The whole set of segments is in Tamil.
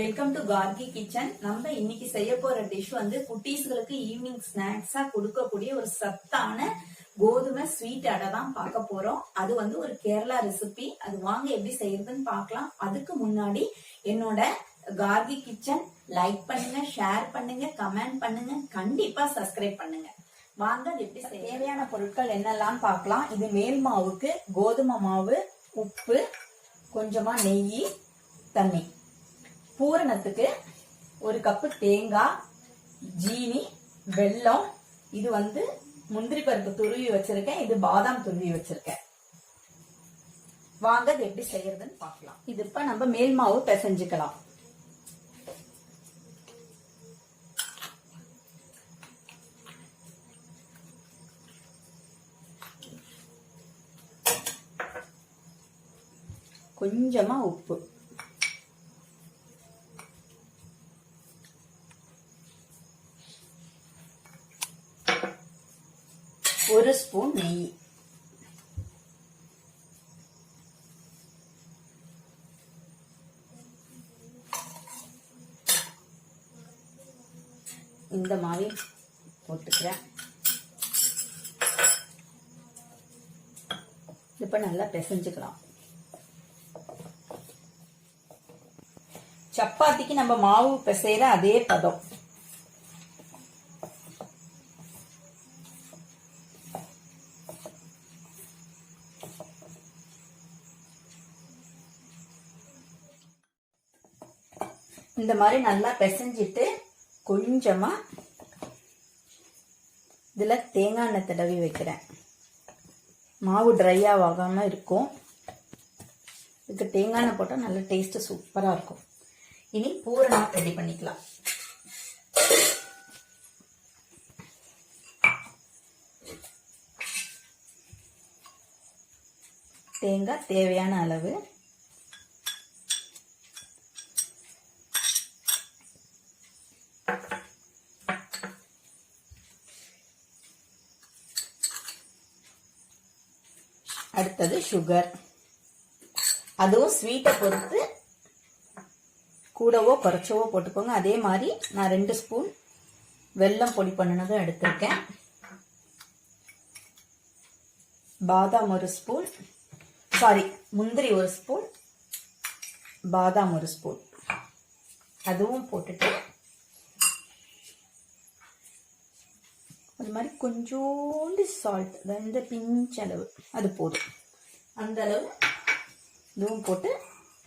Welcome to Gargi kitchen. நம்ம இன்னைக்கு செய்ய போற டிஷ் வந்து குட்டீஸ்களுக்கு ஈவினிங் ஸ்நாக்ஸா கொடுக்கக்கூடிய ஒரு சத்தான கோதுமை ஸ்வீட் அடை தான் பார்க்க போறோம். அது வந்து ஒரு கேரளா ரெசிபி. அது வாங்க எப்படி செய்யறதுன்னு பார்க்கலாம். அதுக்கு முன்னாடி என்னோட கார்கி கிச்சன் லைக் பண்ணுங்க, ஷேர் பண்ணுங்க, கமெண்ட் பண்ணுங்க, கண்டிப்பா சப்ஸ்கிரைப் பண்ணுங்க. வாங்க அது எப்படி தேவையான பொருட்கள் என்னெல்லாம் பார்க்கலாம். இது மேல் மாவுக்கு கோதுமை மாவு, உப்பு, கொஞ்சமா நெய், தண்ணி. பூரணத்துக்கு ஒரு கப்பு தேங்காய், ஜீனி, வெல்லம். இது வந்து முந்திரி பருப்பு துருவி வச்சிருக்கேன், இது பாதாம் துருவி வச்சிருக்கேன். வாங்க இது எப்படி செய்யறதுன்னு பார்க்கலாம். இது இப்ப நம்ம மேல் மாவு பிசைஞ்சுக்கலாம். கொஞ்சமா உப்பு, ஒரு ஸ்பூன் நெய், இந்த மாதிரி போட்டுக்கிறேன். இப்ப நல்லா பிசைஞ்சுக்கலாம். சப்பாத்திக்கு நம்ம மாவு பிசைற அதே பதம். இந்த மாதிரி நல்லா பிசைஞ்சிட்டு கொஞ்சமா இதுல தேங்காய் எண்ணெய் தடவி வைக்கிறேன். மாவு ட்ரையா ஆகாம இருக்கும். இதுக்கு தேங்காய் எண்ணெய் போட்டா நல்ல டேஸ்ட் சூப்பரா இருக்கும். இனி பூரணம் ரெடி பண்ணிக்கலாம். தேங்காய் தேவையான அளவு, அடுத்தது சுகர். அதுவும் ஸ்வீட்டை பொறுத்து கூடவோ குறைச்சவோ போட்டுக்கோங்க. அதே மாதிரி நான் 2 ஸ்பூன் வெல்லம் பொடி பண்ணினதும் எடுத்திருக்கேன். பாதாம் 1 ஸ்பூன், முந்திரி 1 ஸ்பூன், பாதாம் 1 ஸ்பூன், அதுவும் போட்டுட்டு அது மாதிரி கொஞ்சோண்டு சால்ட், இந்த பிஞ்ச் அளவு, அது போதும். அந்த அளவு இதுவும் போட்டு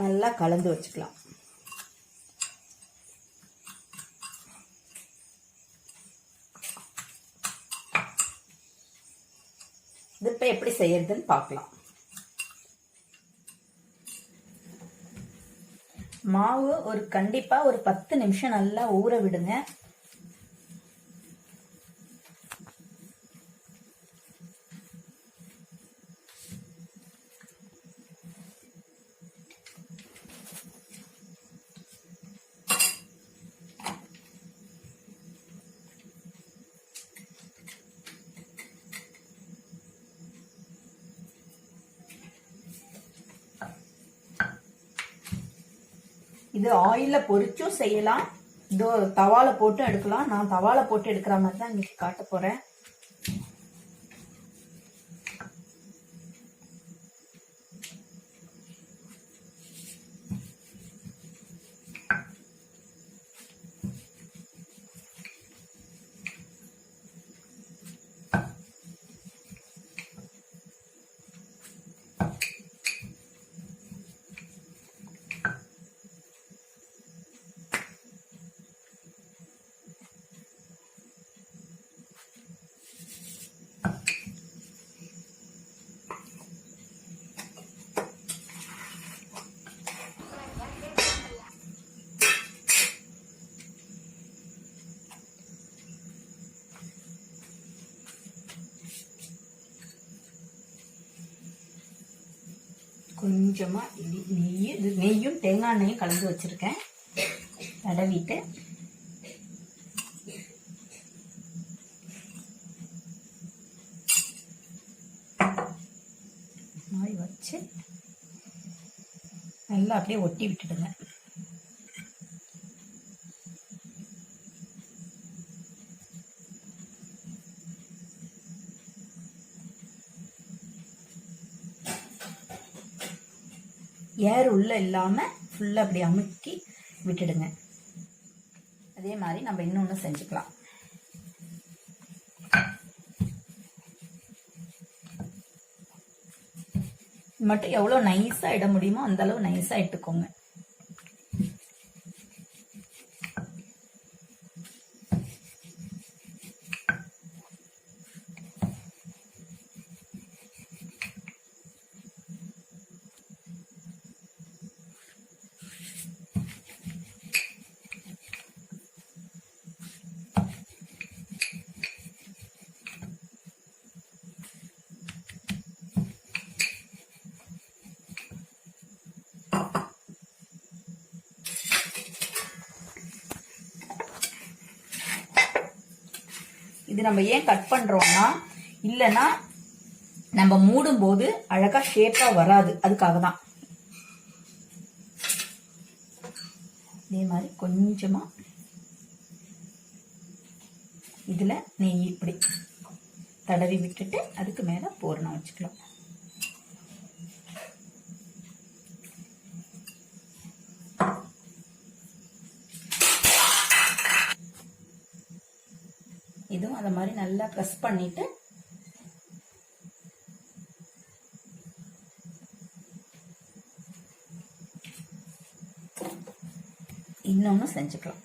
நல்லா கலந்து வச்சுக்கலாம். இது இப்ப எப்படி செய்யறதுன்னு பார்க்கலாம். மாவு கண்டிப்பா ஒரு 10 நிமிஷம் நல்லா ஊற விடுங்க. இது ஆயில பொரிச்சும் செய்யலாம், இதோ தவால போட்டு எடுக்கலாம். நான் தவால போட்டு எடுக்கிற மாதிரி தான் இன்னைக்கு காட்ட போறேன். கொஞ்சமா நெய்யும் தேங்காய் எண்ணெயும் கலந்து வச்சிருக்கேன். தடவிட்டு மாதிரி வச்சு நல்லா அப்படியே ஒட்டி விட்டுடுங்க. ஏர் உள்ள இல்லாம ஃபுல்லா அப்படி அமுக்கி விட்டுடுங்க. அதே மாதிரி நம்ம இன்னொன்னு செஞ்சுக்கலாம். மட்டும் எவ்வளவு நைஸா இட முடியுமோ அந்த அளவு நைஸா இட்டுக்கோங்க. இது நம்ம ஏன் கட் பண்றோம்னா, இல்லைன்னா நம்ம மூடும் போது அழகா ஷேப்பா வராது, அதுக்காக தான். இதே மாதிரி கொஞ்சமா இதுல நெய் இப்படி தடவி விட்டுட்டு அதுக்கு மேல பூரணம் வச்சுக்கலாம். இதுவும் அத மாதிரி நல்லா பிரஸ் பண்ணிட்டு இன்னொன்னு செஞ்சுக்கலாம்.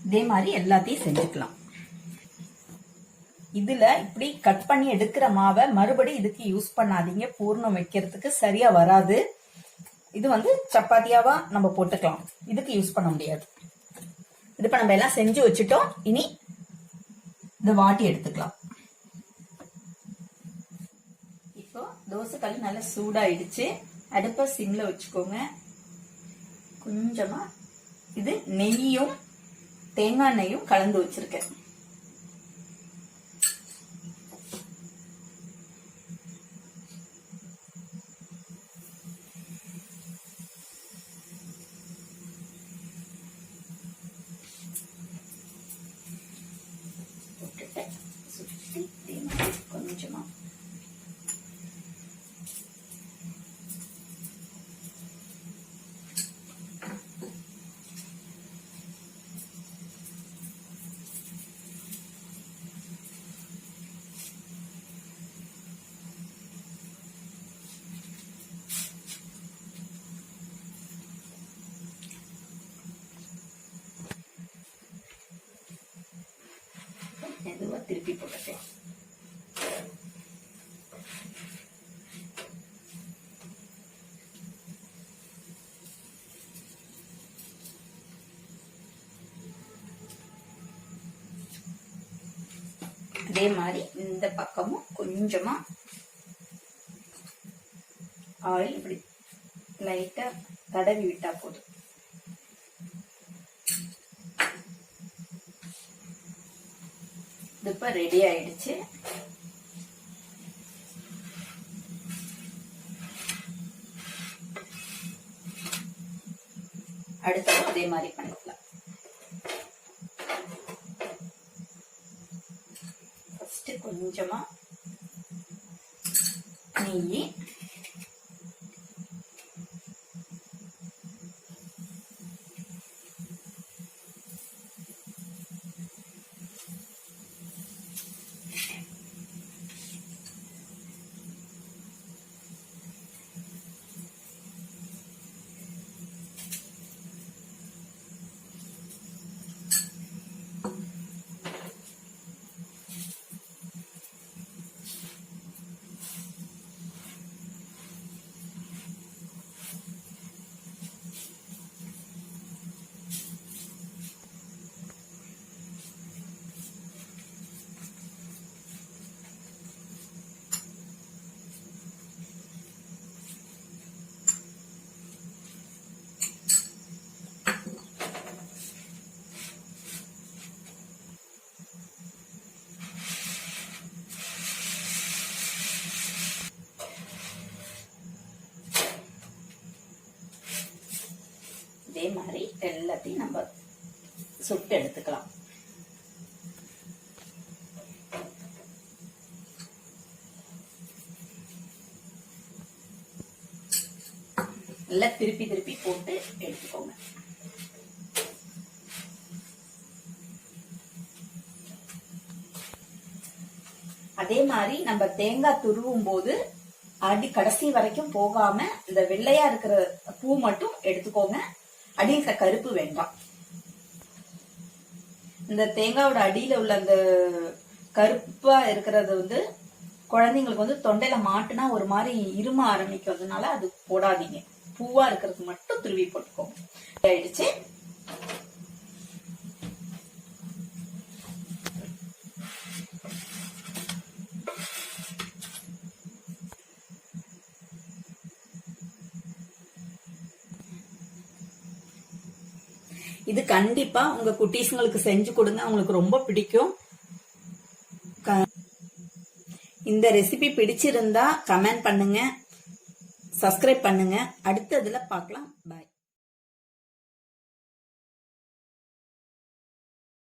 இதே மாதிரி எல்லாத்தையும் செஞ்சுக்கலாம். இதுல இப்படி கட் பண்ணி எடுக்கிற மாவை மறுபடி இதுக்கு யூஸ் பண்ணாதீங்க, பூர்ணம் வைக்கிறதுக்கு சரியா வராது. இது வந்து சப்பாத்தியாவா நம்ம போட்டுக்கலாம், இதுக்கு யூஸ் பண்ண முடியாது. இது இப்ப நம்ம எல்லாம் செஞ்சு வச்சுட்டோம். இனி இதை வாட்டி எடுத்துக்கலாம். இப்போ தோசை கல் நல்லா சூடாயிடுச்சு. அடுப்பை சிம்ல வச்சுக்கோங்க. கொஞ்சமா இது நெய்யும் தேங்காய் எண்ணெயும் கலந்து வச்சிருக்கேன். சுத்தி கொஞ்சமா மெதுவா திருப்பி போட்டுக்கலாம். அதே மாதிரி இந்த பக்கமும் கொஞ்சமா ஆயில் இப்படி லைட்டா தடவி விட்டா போதும். இது இப்ப ரெடி ஆயிடுச்சு. அடுத்து அதே மாதிரி பண்ணிக்கலாம். ஃபர்ஸ்ட் கொஞ்சமா நெய், மாதிரி எல்லாத்தையும் நம்ம சுட்டு எடுத்துக்கலாம். நல்லா திருப்பி திருப்பி போட்டு எடுத்துக்கோங்க. அதே மாதிரி நம்ம தேங்காய் துருவும் போது கடைசி வரைக்கும் போகாம இந்த வெள்ளையா இருக்கிற பூ மட்டும் எடுத்துக்கோங்க. அடியில் கருப்பு வேண்டாம். இந்த தேங்காயோட அடியில உள்ள அந்த கருப்பா இருக்கிறது வந்து குழந்தைங்களுக்கு வந்து தொண்டையில மாட்டுனா ஒரு மாதிரி இரும ஆரம்பிக்கிறதுனால அது போடாதீங்க. பூவா இருக்கிறது மட்டும் துருவி போட்டுக்கோங்க. ஆயிடுச்சு. இது கண்டிப்பா உங்க குட்டீஸ்ங்களுக்கு செஞ்சு கொடுங்க, அவங்களுக்கு ரொம்ப பிடிக்கும். இந்த ரெசிபி பிடிச்சிருந்தா கமெண்ட் பண்ணுங்க, சப்ஸ்கிரைப் பண்ணுங்க. அடுத்ததுல பார்க்கலாம். பாய்.